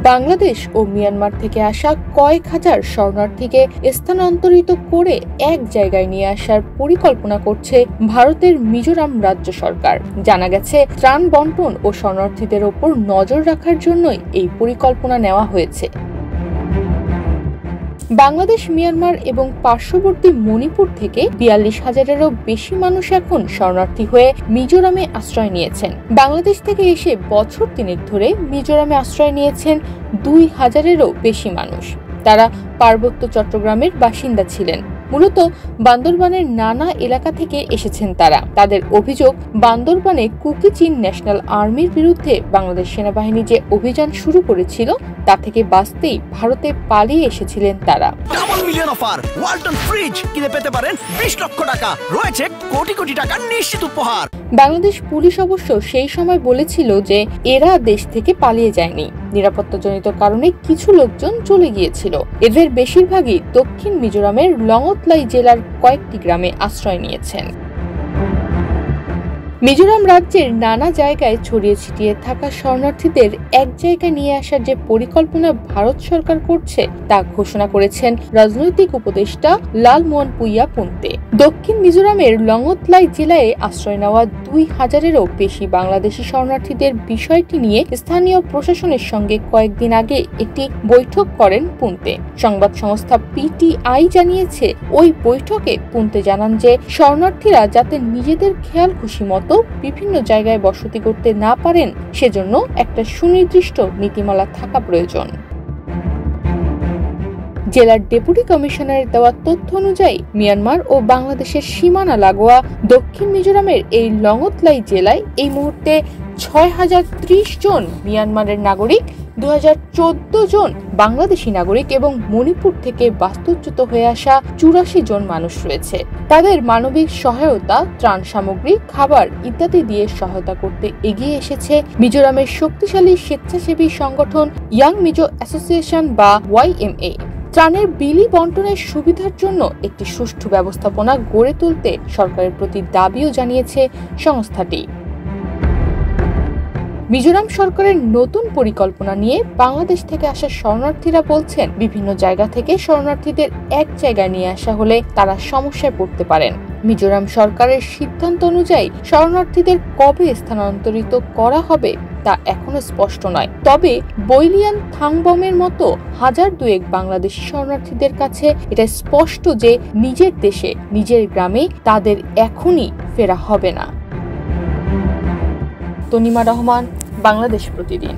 বাংলাদেশ ও Myanmar থেকে আসা কয়েক হাজার শরণার্থীকে স্থানান্তরিত করে এক জায়গায় নিয়ে আসার পরিকল্পনা করছে ভারতের মিজোরাম রাজ্য সরকার। জানা গেছে, ত্রাণ বন্টন ও শরণার্থীদের ওপর নজর রাখার জন্যই এই পরিকল্পনা নেওয়া হয়েছে। বাংলাদেশ, মিয়ানমার এবং পার্শ্ববর্তী মণিপুর থেকে ৪২,০০০-এরও বেশি মানুষ এখন শরণার্থী হয়ে মিজোরামে আশ্রয় নিয়েছেন। বাংলাদেশ থেকে এসে বছর ৩ ধরে মিজোরামে আশ্রয় নিয়েছেন ২,০০০-এরও বেশি মানুষ। তারা পার্বত্য চট্টগ্রামের বাসিন্দা ছিলেন। মূলত বান্দরবানের নানা এলাকা থেকে এসেছেন তারা। তাদের অভিযোগ, বান্দরবানে কুকি চিন ন্যাশনাল আর্মির বিরুদ্ধে বাংলাদেশ সেনাবাহিনী যে অভিযান শুরু করেছিল তা থেকে বাঁচতেই ভারতে পালিয়ে এসেছিলেন তারা। Double million offer, Walton fridge কিনে পেতে পারেন ২০ লক্ষ টাকা, রয়েছে কোটি কোটি টাকার নিশ্চিত উপহার। বাংলাদেশ পুলিশ অবশ্য সেই সময় বলেছিল যে এরা দেশ থেকে পালিয়ে যায়নি, নিরাপত্তাজনিত কারণে কিছু লোকজন চলে গিয়েছিল। এদের বেশিরভাগই দক্ষিণ মিজোরামের লংওতলাই জেলার কয়েকটি গ্রামে আশ্রয় নিয়েছেন। মিজোরাম রাজ্যের নানা জায়গায় ছড়িয়ে ছিটিয়ে থাকা শরণার্থীদের এক জায়গায় নিয়ে আসার যে পরিকল্পনা ভারত সরকার করছে তা ঘোষণা করেছেন রাজনৈতিক উপদেষ্টা লালমোহন পুইয়াপুন্তে। দক্ষিণ মিজোরামের লংওতলাই জেলায় আশ্রয় নেওয়া ২,০০০-এরও বেশি বাংলাদেশি শরণার্থীদের বিষয়টি নিয়ে স্থানীয় প্রশাসনের সঙ্গে কয়েকদিন আগে একটি বৈঠক করেন পুন্তে। সংবাদ সংস্থা পিটিআই জানিয়েছে, ওই বৈঠকে পুন্তে জানান যে শরণার্থীরা যাতে নিজেদের খেয়াল খুশি মতো বিভিন্ন জায়গায় বসতি করতে না পারেন, সেজন্য একটা সুনির্দিষ্ট নীতিমালা থাকা প্রয়োজন। জেলার ডেপুটি কমিশনারের দেওয়া তথ্য অনুযায়ী মিয়ানমার ও বাংলাদেশের সীমানা লাগোয়া দক্ষিণ মিজোরামের এই লংওতলাই জেলায় এই মুহূর্তে ৬,০৩০ জন মিয়ানমারের নাগরিক, ২,০১৪ জন বাংলাদেশি নাগরিক এবং মণিপুর থেকে বাস্তুচ্যুত হয়ে আসা ৮৪ জন মানুষ রয়েছে। তাদের মানবিক সহায়তা, ত্রাণ সামগ্রী, খাবার ইত্যাদি দিয়ে সহায়তা করতে এগিয়ে এসেছে মিজোরামের শক্তিশালী স্বেচ্ছাসেবী সংগঠন ইয়াং মিজো অ্যাসোসিয়েশন বা YMA। ত্রাণের বিলি বন্টনের সুবিধার জন্য একটি সুষ্ঠু ব্যবস্থাপনা গড়ে তুলতে সরকারের প্রতি দাবিও জানিয়েছে সংস্থাটি। মিজোরাম সরকারের নতুন পরিকল্পনা নিয়ে বাংলাদেশ থেকে আসা শরণার্থীরা বলছেন, বিভিন্ন জায়গা থেকে শরণার্থীদের এক জায়গায় নিয়ে আসা হলে তারা সমস্যায় পড়তে পারেন। মিজোরাম সরকারের সিদ্ধান্ত অনুযায়ী শরণার্থীদের কবে স্থানান্তরিত করা হবে তা এখনো স্পষ্ট নয়। তবে বৈলিয়ান থাংবমের মতো ১,০০০ বাংলাদেশি শরণার্থীদের কাছে এটা স্পষ্ট যে নিজের দেশে, নিজের গ্রামে তাদের এখনই ফেরা হবে না। তনিমা রহমান, বাংলাদেশ প্রতিদিন।